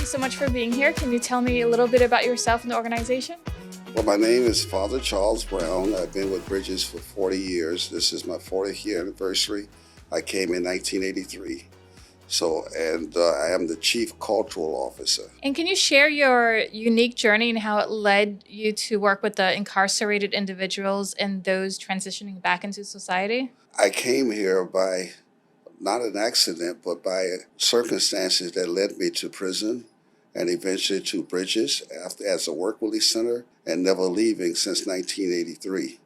you so much for being here. Can you tell me a little bit about yourself and the organization? Well, my name is Father Charles Brown. I've been with Bridges for 40 years. This is my 40th year anniversary. I came in 1983. I am the Chief Cultural Officer. And can you share your unique journey and how it led you to work with the incarcerated individuals and those transitioning back into society? I came here by not an accident, but by circumstances that led me to prison and eventually to Bridges as a work release center and never leaving since 1983.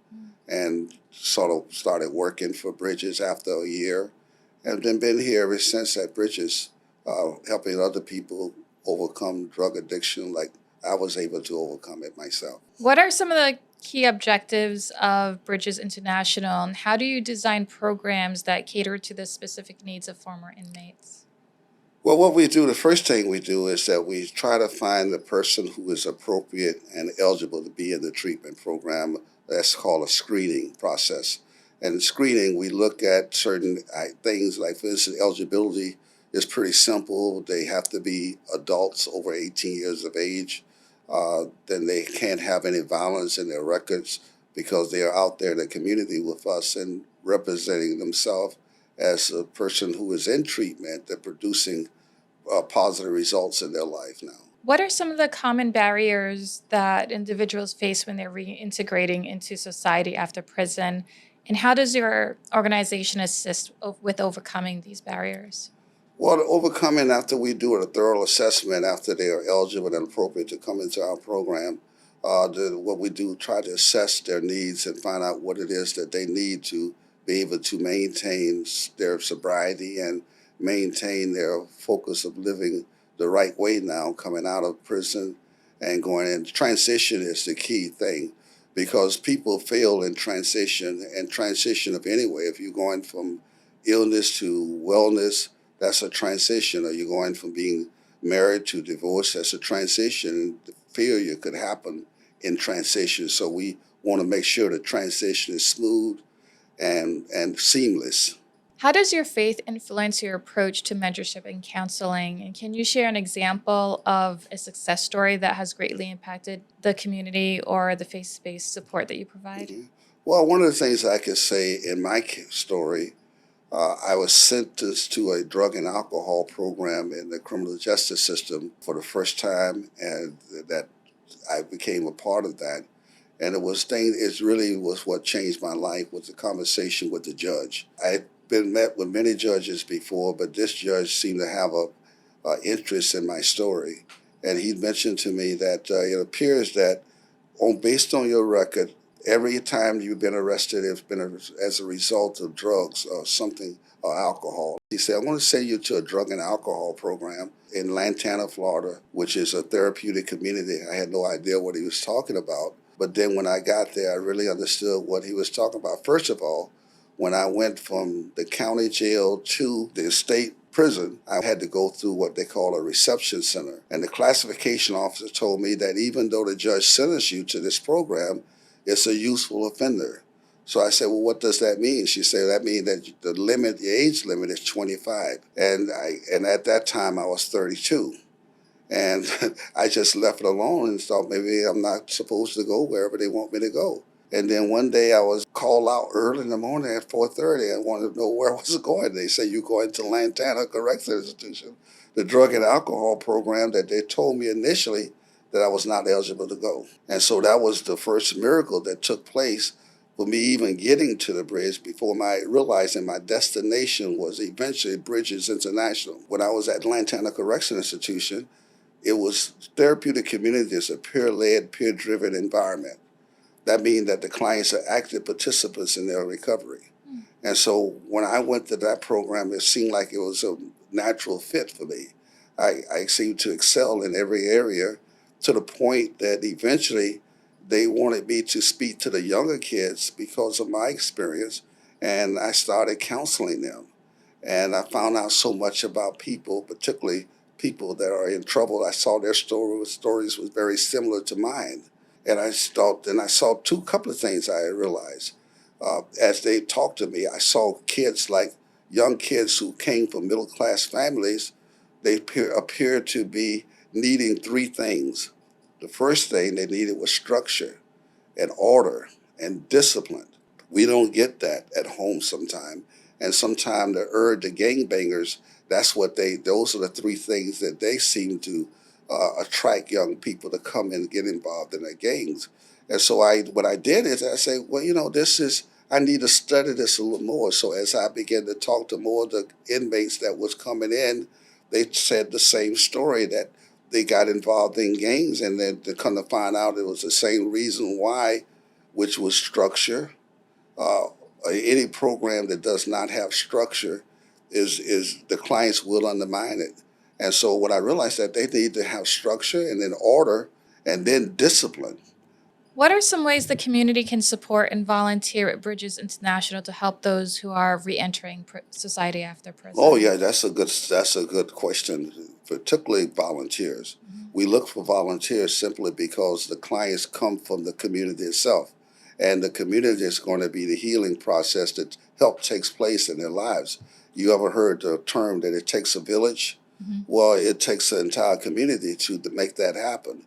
And sort of started working for Bridges after a year and then been here ever since at Bridges, helping other people overcome drug addiction like I was able to overcome it myself. What are some of the key objectives of Bridges International, and how do you design programs that cater to the specific needs of former inmates? Well, what we do, the first thing we do is that we try to find the person who is appropriate and eligible to be in the treatment program. That's called a screening process. And in screening, we look at certain things like, for instance, eligibility is pretty simple. They have to be adults over 18 years of age. Then they can't have any violence in their records because they are out there in the community with us and representing themselves as a person who is in treatment and producing positive results in their life now. What are some of the common barriers that individuals face when they're reintegrating into society after prison? And how does your organization assist with overcoming these barriers? Well, overcoming after we do a thorough assessment, after they are eligible and appropriate to come into our program, what we do, try to assess their needs and find out what it is that they need to be able to maintain their sobriety and maintain their focus of living the right way now, coming out of prison and going in. Transition is the key thing because people fail in transition and transition of any way. If you're going from illness to wellness, that's a transition. Or you're going from being married to divorce, that's a transition. And failure could happen in transition. So we want to make sure the transition is smooth and seamless. How does your faith influence your approach to mentorship and counseling? And can you share an example of a success story that has greatly impacted the community or the faith-based support that you provide? Mm-hmm. Well, one of the things I could say in my story, I was sentenced to a drug and alcohol program in the criminal justice system for the first time, and that I became a part of that. And it really was what changed my life, was the conversation with the judge. I'd been met with many judges before, but this judge seemed to have a interest in my story. And he mentioned to me that it appears that based on your record, every time you've been arrested, it's been as a result of drugs or something or alcohol. He said, I want to send you to a drug and alcohol program in Lantana, Florida, which is a therapeutic community. I had no idea what he was talking about. But then when I got there, I really understood what he was talking about. First of all, when I went from the county jail to the state prison, I had to go through what they call a reception center. And the classification officer told me that even though the judge sentenced you to this program, it's a useful offender. So I said, well, what does that mean? She said, that means that the age limit is 25. And at that time I was 32. And I just left it alone and thought maybe I'm not supposed to go wherever they want me to go. And then one day I was called out early in the morning at 4:30. I wanted to know where I was going. They said, you're going to Lantana Correctional Institution, the drug and alcohol program that they told me initially that I was not eligible to go. And so that was the first miracle that took place for me even getting to the bridge before realizing my destination was eventually Bridges International. When I was at Lantana Correctional Institution, it was therapeutic community. It's a peer-led, peer-driven environment. That means that the clients are active participants in their recovery. And so when I went to that program, it seemed like it was a natural fit for me. I seemed to excel in every area to the point that eventually they wanted me to speak to the younger kids because of my experience, and I started counseling them. And I found out so much about people, particularly people that are in trouble. I saw their stories was very similar to mine. And I saw couple of things I realized. As they talked to me, I saw young kids who came from middle-class families. They appeared to be needing three things. The first thing they needed was structure and order and discipline. We don't get that at home sometimes. And sometimes the gangbangers, those are the three things that they seem to attract young people to come and get involved in their gangs. And so what I did is I say, well, I need to study this a little more. So as I began to talk to more of the inmates that was coming in, they said the same story, that they got involved in gangs, and then to come to find out it was the same reason why, which was structure. Any program that does not have structure is the clients will undermine it. And so what I realized that they need to have structure and then order and then discipline. What are some ways the community can support and volunteer at Bridges International to help those who are reentering society after prison? Oh yeah, that's a good question, particularly volunteers. We look for volunteers simply because the clients come from the community itself, and the community is going to be the healing process that help takes place in their lives. You ever heard the term that it takes a village? Well, it takes the entire community to make that happen.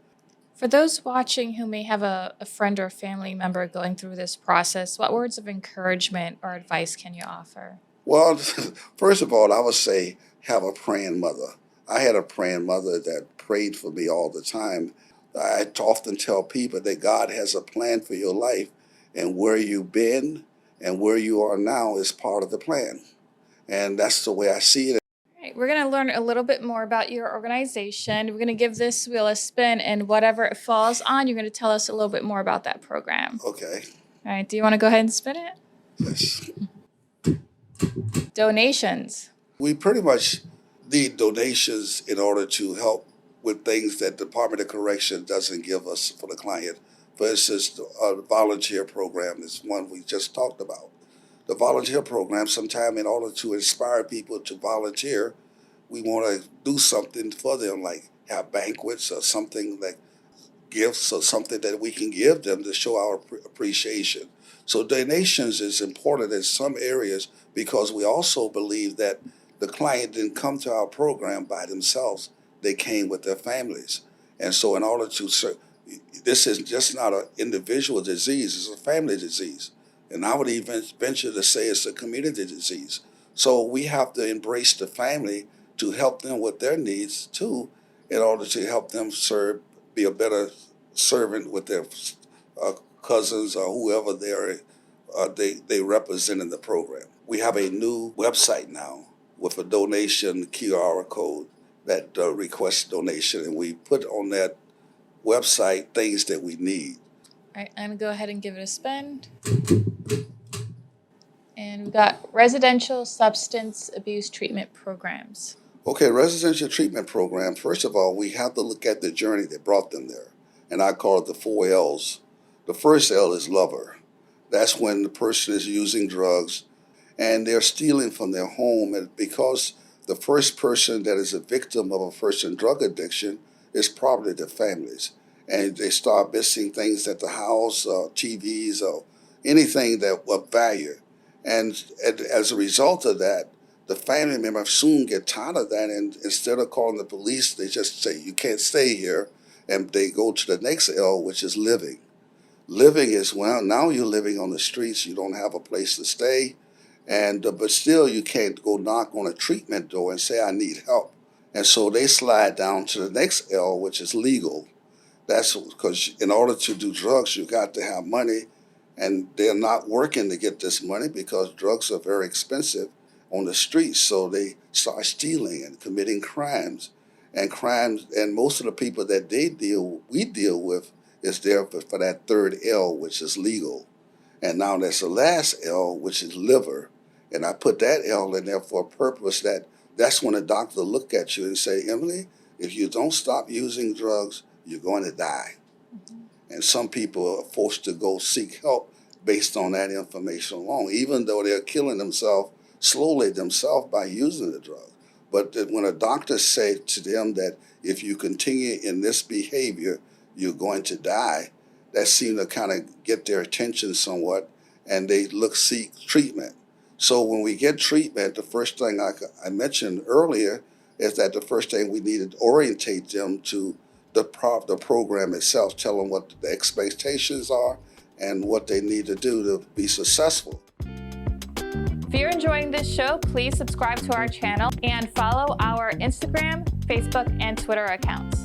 For those watching who may have a friend or family member going through this process, what words of encouragement or advice can you offer? Well, first of all, I would say have a praying mother. I had a praying mother that prayed for me all the time. I often tell people that God has a plan for your life, and where you've been and where you are now is part of the plan. And that's the way I see it. All right, we're going to learn a little bit more about your organization. We're going to give this wheel a spin, and whatever it falls on, you're going to tell us a little bit more about that program. Okay. All right, do you want to go ahead and spin it? Yes. Donations. We pretty much need donations in order to help with things that the Department of Correction doesn't give us for the client. For instance, the volunteer program is one we just talked about. The volunteer program, sometime in order to inspire people to volunteer, we want to do something for them, like have banquets or something, like gifts or something that we can give them to show our appreciation. So donations is important in some areas because we also believe that the client didn't come to our program by themselves. They came with their families. And so in order to serve, this is just not an individual disease, it's a family disease. And I would even venture to say it's a community disease. So we have to embrace the family to help them with their needs too, in order to help them serve, be a better servant with their cousins or whoever they represent in the program. We have a new website now with a donation QR code that requests donation, and we put on that website things that we need. All right, I'm going to go ahead and give it a spin. And we've got residential substance abuse treatment programs. Okay, residential treatment program, first of all, we have to look at the journey that brought them there. And I call it the 4 L's. The first L is lover. That's when the person is using drugs and they're stealing from their home. And because the first person that is a victim of a person drug addiction is probably the families. And they start missing things at the house, TVs, or anything that of value. And as a result of that, the family member soon get tired of that, and instead of calling the police, they just say, you can't stay here, and they go to the next L, which is living. Living is, well, now you're living on the streets, you don't have a place to stay, and but still you can't go knock on a treatment door and say, I need help. And so they slide down to the next L, which is legal. That's because in order to do drugs, you got to have money, and they're not working to get this money because drugs are very expensive on the streets. So they start stealing and committing crimes. And most of the people that we deal with is there for that third L, which is legal. And now that's the last L, which is liver. And I put that L in there for a purpose that's when a doctor look at you and say, Emily, if you don't stop using drugs, you're going to die. And some people are forced to go seek help based on that information alone, even though they're killing themselves slowly themselves by using the drug. But when a doctor say to them that if you continue in this behavior, you're going to die, that seemed to kind of get their attention somewhat, and they seek treatment. So when we get treatment, the first thing I mentioned earlier, is that the first thing we need to orientate them to the program itself, tell them what the expectations are and what they need to do to be successful. If you're enjoying this show, please subscribe to our channel and follow our Instagram, Facebook, and Twitter accounts.